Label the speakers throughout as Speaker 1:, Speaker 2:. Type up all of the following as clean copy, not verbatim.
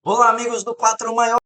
Speaker 1: Olá, amigos do 4 Maior.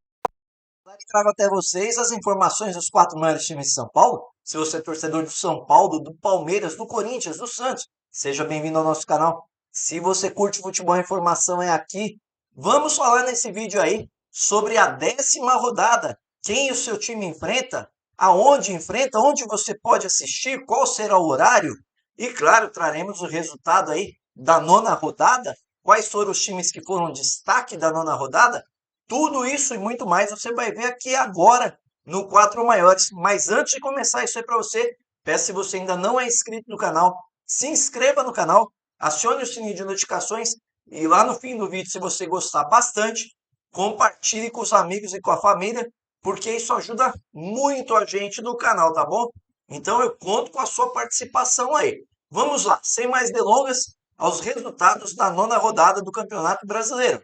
Speaker 1: Trago até vocês as informações dos 4 maiores times de São Paulo. Se você é torcedor do São Paulo, do Palmeiras, do Corinthians, do Santos, seja bem-vindo ao nosso canal. Se você curte futebol, a informação é aqui. Vamos falar nesse vídeo aí sobre a 10ª rodada. Quem o seu time enfrenta, aonde enfrenta, onde você pode assistir, qual será o horário. E claro, traremos o resultado aí da 9ª rodada. Quais foram os times que foram destaque da 9ª rodada? Tudo isso e muito mais você vai ver aqui agora no 4 Maiores. Mas antes de começar isso aí para você, peço se você ainda não é inscrito no canal, se inscreva no canal, acione o sininho de notificações e lá no fim do vídeo, se você gostar bastante, compartilhe com os amigos e com a família, porque isso ajuda muito a gente no canal, tá bom? Então eu conto com a sua participação aí. Vamos lá, sem mais delongas, aos resultados da 9ª rodada do Campeonato Brasileiro.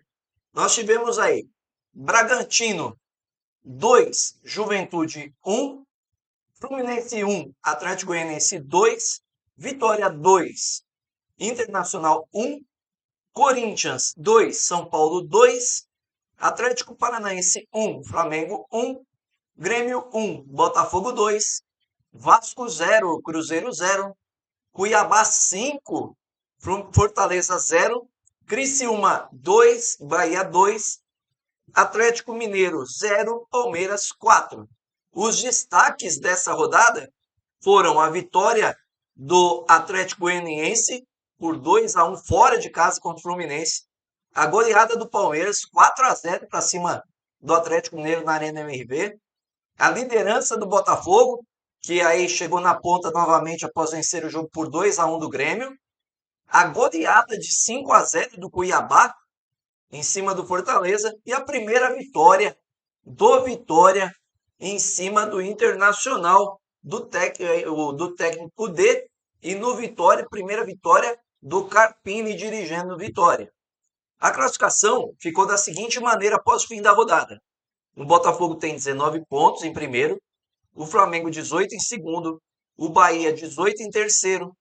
Speaker 1: Nós tivemos aí Bragantino 2, Juventude 1, Fluminense 1, Atlético Goianiense 2, Vitória 2, Internacional 1, Corinthians 2, São Paulo 2, Atlético Paranaense 1, Flamengo 1, Grêmio 1, Botafogo 2, Vasco 0, Cruzeiro 0, Cuiabá 5, Fortaleza 0, Criciúma 2, Bahia 2, Atlético Mineiro 0, Palmeiras 4. Os destaques dessa rodada foram a vitória do Atlético Goianiense por 2-1 fora de casa contra o Fluminense, a goleada do Palmeiras 4-0 para cima do Atlético Mineiro na Arena MRV, a liderança do Botafogo, que aí chegou na ponta novamente após vencer o jogo por 2-1 do Grêmio, a goleada de 5-0 do Cuiabá em cima do Fortaleza e a primeira vitória do Vitória em cima do Internacional do técnico D e no Vitória, primeira vitória do Carpini dirigindo o Vitória. A classificação ficou da seguinte maneira após o fim da rodada. O Botafogo tem 19 pontos em primeiro, o Flamengo 18 em segundo, o Bahia 18 em terceiro,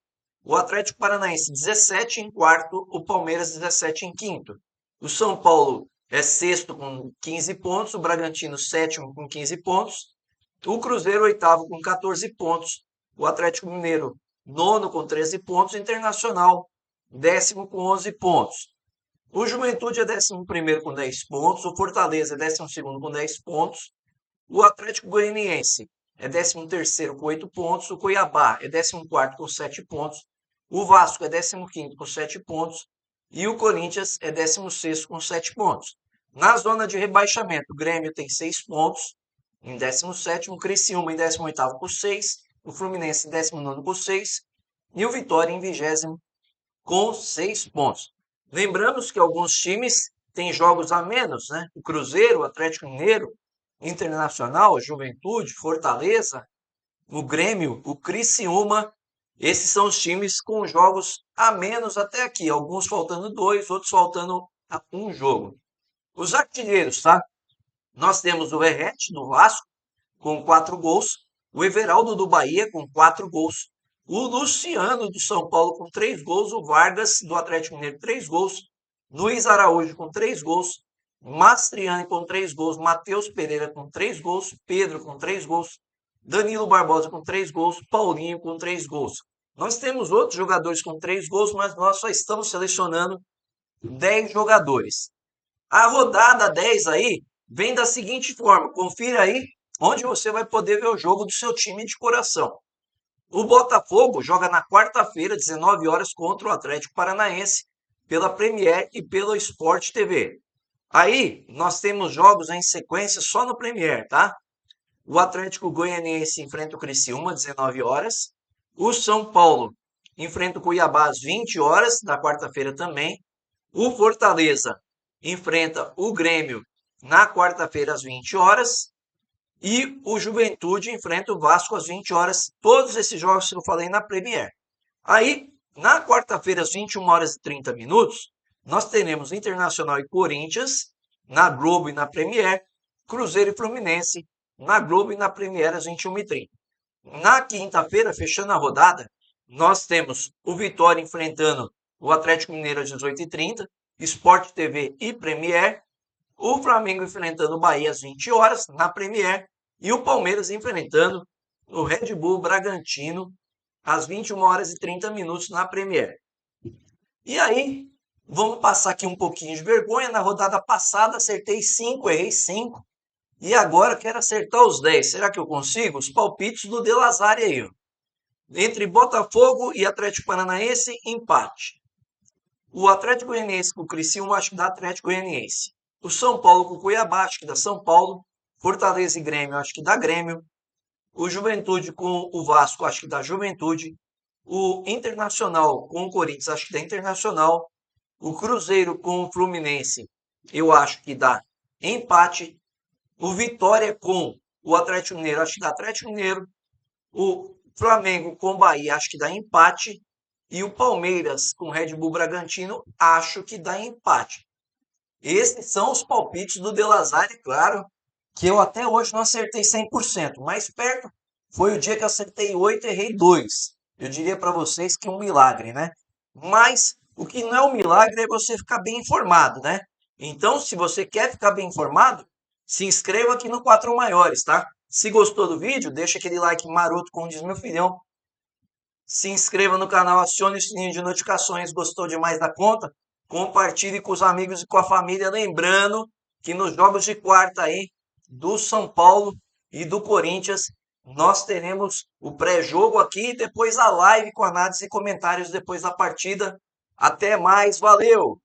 Speaker 1: o Atlético Paranaense 17 em quarto, o Palmeiras 17 em quinto. O São Paulo é sexto com 15 pontos, o Bragantino sétimo com 15 pontos, o Cruzeiro oitavo com 14 pontos, o Atlético Mineiro nono com 13 pontos, o Internacional décimo com 11 pontos. O Juventude é 11º com 10 pontos, o Fortaleza é 12º com 10 pontos, o Atlético Goianiense é 13º com 8 pontos, o Cuiabá é 14º com 7 pontos, o Vasco é 15º com 7 pontos e o Corinthians é 16º com 7 pontos. Na zona de rebaixamento, o Grêmio tem 6 pontos, em 17º, o Criciúma em 18º com 6, o Fluminense em 19º com 6 e o Vitória em 20º com 6 pontos. Lembramos que alguns times têm jogos a menos, né? O Cruzeiro, o Atlético Mineiro, Internacional, Juventude, Fortaleza, o Grêmio, o Criciúma, esses são os times com jogos a menos até aqui, alguns faltando 2, outros faltando um jogo. Os artilheiros, tá? Nós temos o Verratti do Vasco com 4 gols, o Everaldo do Bahia com 4 gols, o Luciano do São Paulo com 3 gols, o Vargas do Atlético Mineiro 3 gols, Luiz Araújo com 3 gols, Mastriani com 3 gols, Matheus Pereira com 3 gols, Pedro com 3 gols, Danilo Barbosa com 3 gols, Paulinho com 3 gols. Nós temos outros jogadores com 3 gols, mas nós só estamos selecionando 10 jogadores. A rodada 10 aí vem da seguinte forma, confira aí onde você vai poder ver o jogo do seu time de coração. O Botafogo joga na quarta-feira, 19 horas, contra o Atlético Paranaense, pela Premier e pelo Sport TV. Aí, nós temos jogos em sequência só no Premier, tá? O Atlético Goianiense enfrenta o Criciúma, 19 horas. O São Paulo enfrenta o Cuiabá às 20 horas, da quarta-feira também. O Fortaleza enfrenta o Grêmio na quarta-feira às 20 horas. E o Juventude enfrenta o Vasco às 20 horas. Todos esses jogos que eu falei na Premier. Aí, na quarta-feira, às 21 horas e 30 minutos, nós teremos Internacional e Corinthians na Globo e na Premier, Cruzeiro e Fluminense na Globo e na Premier às 21h30. Na quinta-feira, fechando a rodada, nós temos o Vitória enfrentando o Atlético Mineiro às 18h30, Sport TV e Premier, O Flamengo enfrentando o Bahia às 20 horas na Premier e o Palmeiras enfrentando o Red Bull Bragantino às 21 horas e 30 minutos na Premier. E aí, vamos passar aqui um pouquinho de vergonha. Na rodada passada acertei 5, errei 5. E agora quero acertar os 10. Será que eu consigo? Os palpites do De La Salle aí, ó. Entre Botafogo e Atlético Paranaense, empate. O Atlético Goianiense com o Criciúma, acho que dá Atlético Goianiense. O São Paulo com o Cuiabá, acho que dá São Paulo. Fortaleza e Grêmio, acho que dá Grêmio. O Juventude com o Vasco, acho que dá Juventude. O Internacional com o Corinthians, acho que dá Internacional. O Cruzeiro com o Fluminense, eu acho que dá empate. O Vitória com o Atlético Mineiro, acho que dá Atlético Mineiro. O Flamengo com o Bahia, acho que dá empate. E o Palmeiras com o Red Bull Bragantino, acho que dá empate. Esses são os palpites do De La Salle, claro, que eu até hoje não acertei 100%. Mais perto foi o dia que eu acertei 8 e errei 2. Eu diria para vocês que é um milagre, né? Mas o que não é um milagre é você ficar bem informado, né? Então, se você quer ficar bem informado, se inscreva aqui no 4 Maiores, tá? Se gostou do vídeo, deixa aquele like maroto, como diz meu filhão. Se inscreva no canal, acione o sininho de notificações. Gostou demais da conta? Compartilhe com os amigos e com a família. Lembrando que nos jogos de quarta aí do São Paulo e do Corinthians, nós teremos o pré-jogo aqui e depois a live com análise e comentários depois da partida. Até mais, valeu!